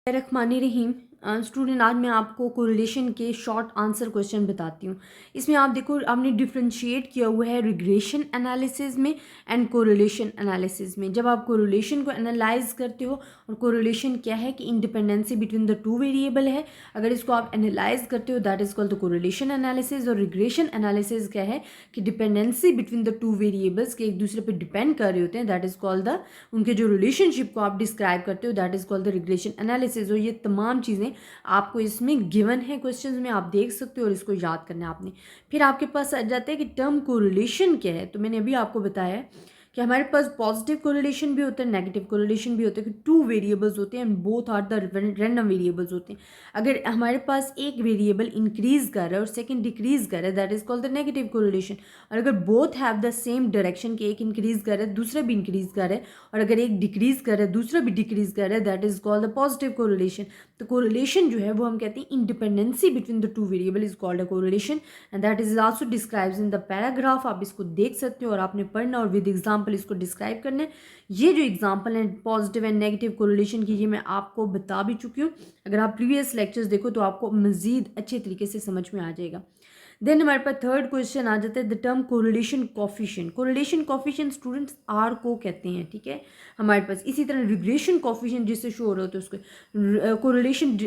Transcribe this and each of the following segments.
रहीम student, आज मैं आपको कोरिलेशन के शॉर्ट आंसर क्वेश्चन बताती हूँ। इसमें आप देखो, आपने डिफ्रेंशिएट किया हुआ है रिग्रेशन एनालिसिस में एंड कोरिलेशन एनालिसिस में। जब आप कोरिलेशन को एनालाइज करते हो, और कोरिलेशन क्या है कि independency between the two variable है, अगर इसको आप एनालाइज करते हो that is called the correlation analysis. और रिग्रेशन एनालिसिस क्या है कि dependency between the two variables के एक दूसरे पर डिपेंड कर रहे होते हैं, दैट इज कॉल्ड द, उनके जो रिलेशनशिप को आप डिस्क्राइब करते हो that is called the regression analysis. और ये तमाम चीज़ें आपको इसमें गिवन है, क्वेश्चंस में आप देख सकते हो और इसको याद करना है आपने। फिर आपके पास आ जाता है कि टर्म कोरिलेशन क्या है। तो मैंने अभी आपको बताया है कि हमारे पास पॉजिटिव कोरिलेशन भी होता है, नेगेटिव कोरिलेशन भी होता है, कि टू वेरिएबल्स होते हैं and both are the random variables होते हैं। अगर हमारे पास एक वेरिएबल इंक्रीज कर रहा है और सेकंड डिक्रीज कर रहा है that is called the negative correlation. और अगर both have the same direction, कि एक इंक्रीज कर रहा है दूसरा भी इंक्रीज कर रहा है, और अगर एक डिक्रीज कर रहा है दूसरा भी डिक्रीज कर रहा है that is called the positive correlation. तो कोरिलेशन जो है वो हम कहते हैं independency between the two variable is called a correlation, and that is also describes in the paragraph. आप इसको देख सकते हो और आपने पढ़ना और विद एग्जांपल इसको डिस्क्राइब करना है। ये जो एग्जांपल है पॉजिटिव एंड नेगेटिव कोरिलेशन की, ये मैं आपको बता भी चुकी हूँ। अगर आप प्रीवियस लेक्चर्स देखो तो आपको मजीद अच्छे तरीके से समझ में आ जाएगा। देन हमारे पास थर्ड क्वेश्चन आ जाता है the term correlation coefficient. Correlation coefficient students R को कहते हैं, ठीक है हमारे पास। इसी तरह रिग्रेशन कॉफिशिएंट जिससे शो हो रहा होता है उसको कोरिलेशन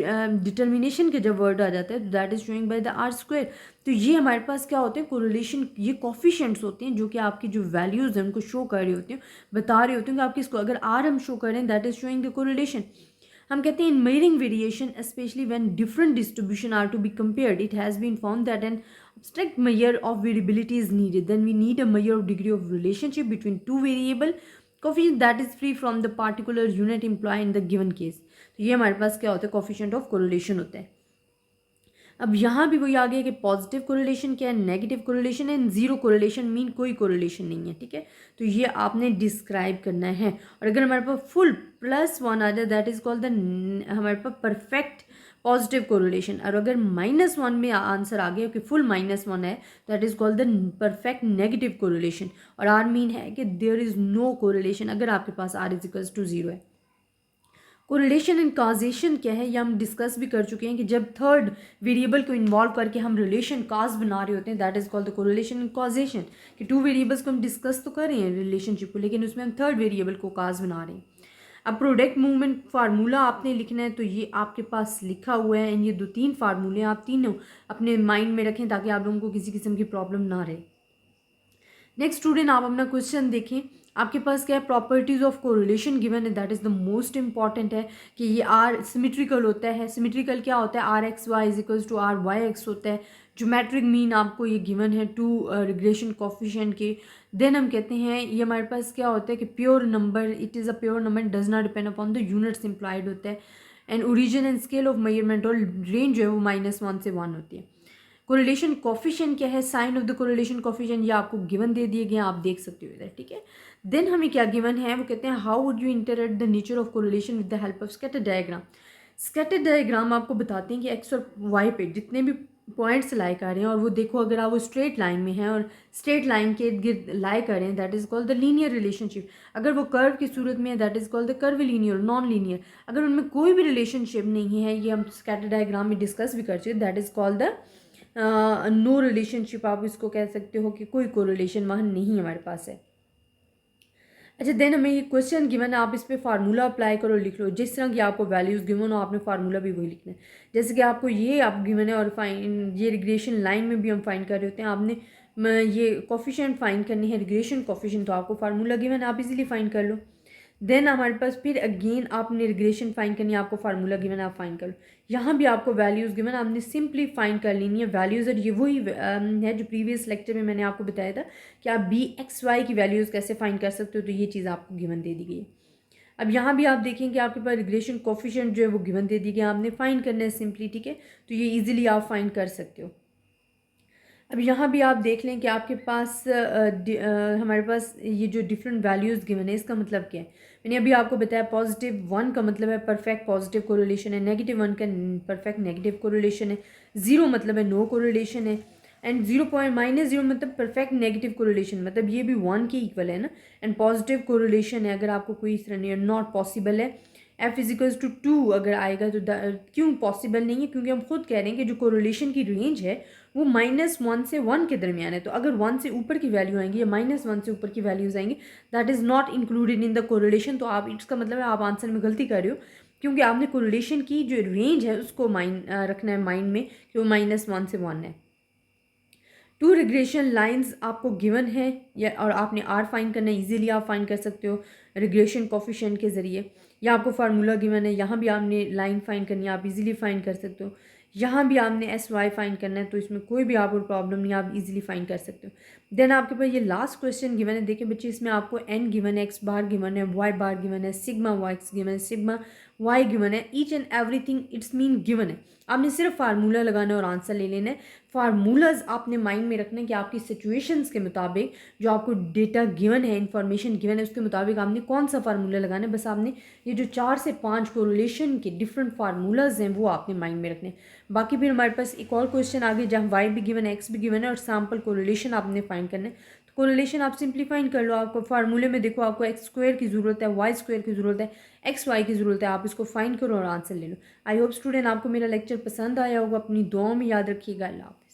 डिटर्मिनेशन के जब वर्ड आ जाता है that is showing by the R square. तो ये हमारे पास क्या होते हैं कोरिलेशन, ये कॉफिशिएंट्स होते हैं जो कि आपकी जो वैल्यूज हैं उनको शो कर रहे होते हैं, बता रहे होते हैं कि आप किसको, अगर आर हम शो करें that is showing the correlation. हम कहते हैं in measuring variation specially when different distribution are to be compared it has been found that an abstract measure of variability is needed, then we need a measure of degree of relationship between two variable coefficient that is free from the particular unit employed in the given case। तो ये हमारे पास क्या होता है coefficient of correlation होता है। अब यहाँ भी वही आ गया कि पॉजिटिव कोरिलेशन क्या है, नेगेटिव कोरिलेशन है, जीरो कोरिलेशन मीन कोई कोरिलेशन नहीं है, ठीक है। तो ये आपने डिस्क्राइब करना है। और अगर हमारे पास फुल +1 आ जाए दैट इज कॉल्ड द हमारे पास परफेक्ट पॉजिटिव कोरिलेशन। और अगर -1 में आंसर आ गया कि फुल -1 है that is called the perfect negative correlation. और आर मीन है कि देयर इज नो कोरिलेशन अगर आपके पास r = 0 है। कोरिलेशन एंड काजेशन क्या है ये हम डिस्कस भी कर चुके हैं कि जब थर्ड वेरिएबल को इन्वॉल्व करके हम रिलेशन काज बना रहे होते हैं that is called the correlation and causation. कि टू वेरिएबल्स को हम डिस्कस तो कर रहे हैं रिलेशनशिप को, लेकिन उसमें हम थर्ड वेरिएबल को काज बना रहे हैं। अब प्रोडक्ट मूवमेंट फार्मूला आपने लिखना है, तो ये आपके पास लिखा हुआ है एंड ये 2-3 फार्मूले आप तीनों अपने माइंड में रखें ताकि आप लोगों को किसी किस्म की प्रॉब्लम ना रहे। नेक्स्ट स्टूडेंट, आप अपना क्वेश्चन देखें। आपके पास क्या है, प्रॉपर्टीज ऑफ कोरिलेशन गिवन है, that is the most important है कि ये आर सिमेट्रिकल होता है। सिमेट्रिकल क्या होता है, R X Y is equals to R Y X होता है। ज्योमेट्रिक मीन आपको ये गिवन है टू रिग्रेशन कॉफिशिएंट के। देन हम कहते हैं ये हमारे पास क्या होता है कि pure number, it is a pure number, does not depend upon the units implied होता है। And origin and scale of measurement और रेंज जो है वो -1 से 1 होती है। कोरिलेशन कॉफिशिएंट क्या है, sign of the correlation coefficient ये आपको गिवन दे दिए गए हैं, आप देख सकते हो इधर, ठीक है। देन हमें क्या गिवन है, वो कहते हैं how would you interpret the nature of correlation with the help of scatter diagram. Scatter diagram आपको बताते हैं कि एक्स और वाई पे जितने भी पॉइंट्स लाई कर रहे हैं, और वो देखो अगर आप वो स्ट्रेट लाइन में हैं और स्ट्रेट लाइन के इर्द गिर्द लाई कर रहे हैं that is called the linear relationship. अगर वो कर्व की सूरत में है that is called the curve linear, non linear. अगर उनमें कोई भी रिलेशनशिप नहीं है, ये हम स्कैटर डायग्राम में डिस्कस भी कर चुके, that is called the no relationship. आप इसको कह सकते हो कि कोई कोरिलेशन वहाँ नहीं हमारे पास है। अच्छा, देन हमें ये क्वेश्चन गिवन है, आप इस पर फार्मूला अप्लाई करो, लिख लो। जिस तरह की आपको वैल्यूज़ गिवन हो आपने फार्मूला भी वही लिखना है। जैसे कि आपको ये आप गिवन है और फाइन ये रिग्रेशन लाइन में भी हम फाइंड कर रहे होते हैं, आपने ये कॉफिशिएंट फाइंड करनी है रिग्रेशन कॉफिशिएंट, तो आपको फार्मूला गिवन है आप इजीली फाइंड कर लो। देन हमारे पास फिर अगेन आपने रिग्रेशन फाइंड करनी है, आपको फार्मूला गिवन आप फाइंड कर लो। यहाँ भी आपको वैल्यूज़ गिवन आपने सिंपली फाइंड कर लेनी है वैल्यूज़। और ये वही है जो प्रीवियस लेक्चर में मैंने आपको बताया था कि आप बी एक्स वाई की वैल्यूज़ कैसे फाइंड कर सकते हो, तो ये चीज़ आपको गिवन दे दी गई है। अब यहाँ भी आप देखें कि आपके पास रिग्रेशन कोफिशिएंट जो है वो गिवन दे दी गई, आपने फाइंड करना है सिंपली, ठीक है। तो ये ईजिली आप फाइंड कर सकते हो। अब यहाँ भी आप देख लें कि आपके पास हमारे पास ये जो डिफरेंट वैल्यूज़ गिवन है इसका मतलब क्या है। मैंने अभी आपको बताया +1 का मतलब है परफेक्ट पॉजिटिव कोरिलेशन है, -1 का परफेक्ट नेगेटिव कोरिलेशन है, 0 मतलब है नो कोरिलेशन है, एंड -0 मतलब परफेक्ट नेगेटिव कोरिलेशन, मतलब ये भी 1 के इक्वल है ना। एंड पॉजिटिव कोरिलेशन है अगर आपको कोई इस तरह नहीं, नॉट पॉसिबल है। एफ इजिकल्स टू 2 अगर आएगा तो क्यों पॉसिबल नहीं है, क्योंकि हम खुद कह रहे हैं कि जो कोरिलेशन की रेंज है वो -1 से 1 के दरमियान है। तो अगर 1 से ऊपर की वैल्यू आएंगी या -1 से ऊपर की वैल्यूज आएंगी, that is not included in the correlation. तो आप इसका मतलब है आप आंसर में गलती कर रहे हो, क्योंकि आपने कोरिलेशन की जो रेंज है उसको रखना है माइंड में कि वो -1 से 1 है। 2 रिग्रेशन लाइंस आपको गिवन है या और आपने आर फाइंड करना है, इजीली आप फाइंड कर सकते हो रिग्रेशन कोफिशिएंट के ज़रिए, या आपको फार्मूला गिवन है, यहाँ भी आपने लाइन फाइंड करनी है, आप इजीली फाइंड कर सकते हो। यहाँ भी आपने एस वाई फाइंड करना है, तो इसमें कोई भी आपको प्रॉब्लम नहीं, आप इजीली फाइंड कर सकते हो। देन आपके पास ये लास्ट क्वेश्चन गिवन है। देखिए बच्चे, इसमें आपको एन गिवन है, एक्स बार गिवन है, वाई बार गिवन है, सिग्मा वाई एक्स गिवन है, सिग्मा वाई गिवन है, each and everything it's mean given है। आपने सिर्फ फार्मूला लगाना है और आंसर ले लेना है। फार्मूलाज आपने माइंड में रखना है कि आपकी सिचुएशंस के मुताबिक जो आपको डेटा गिवन है, इन्फॉर्मेशन गिवन है, उसके मुताबिक आपने कौन सा फार्मूला लगाना है। बस आपने ये जो 4 से 5 कोरिलेशन के डिफरेंट फार्मूलाज हैं वो आपने माइंड में रखने हैं। बाकी फिर हमारे पास एक और क्वेश्चन आगे जहाँ वाई भी गिवन है, एक्स भी गिवन है और सैम्पल कोरिलेशन आपने फाइंड करना है। तो कोरिलेशन आप सिंप्लीफाइन कर लो। आपको फार्मूले में देखो आपको एक्स स्क्वायर की ज़रूरत है, वाई स्क्वायर की ज़रूरत है, एक्स वाई की ज़रूरत है, आप इसको फाइंड करो और आंसर ले लो। आई होप स्टूडेंट आपको मेरा लेक्चर पसंद आया होगा। अपनी दुआओं में याद रखिएगा। अल्लाह हाफ़िज़।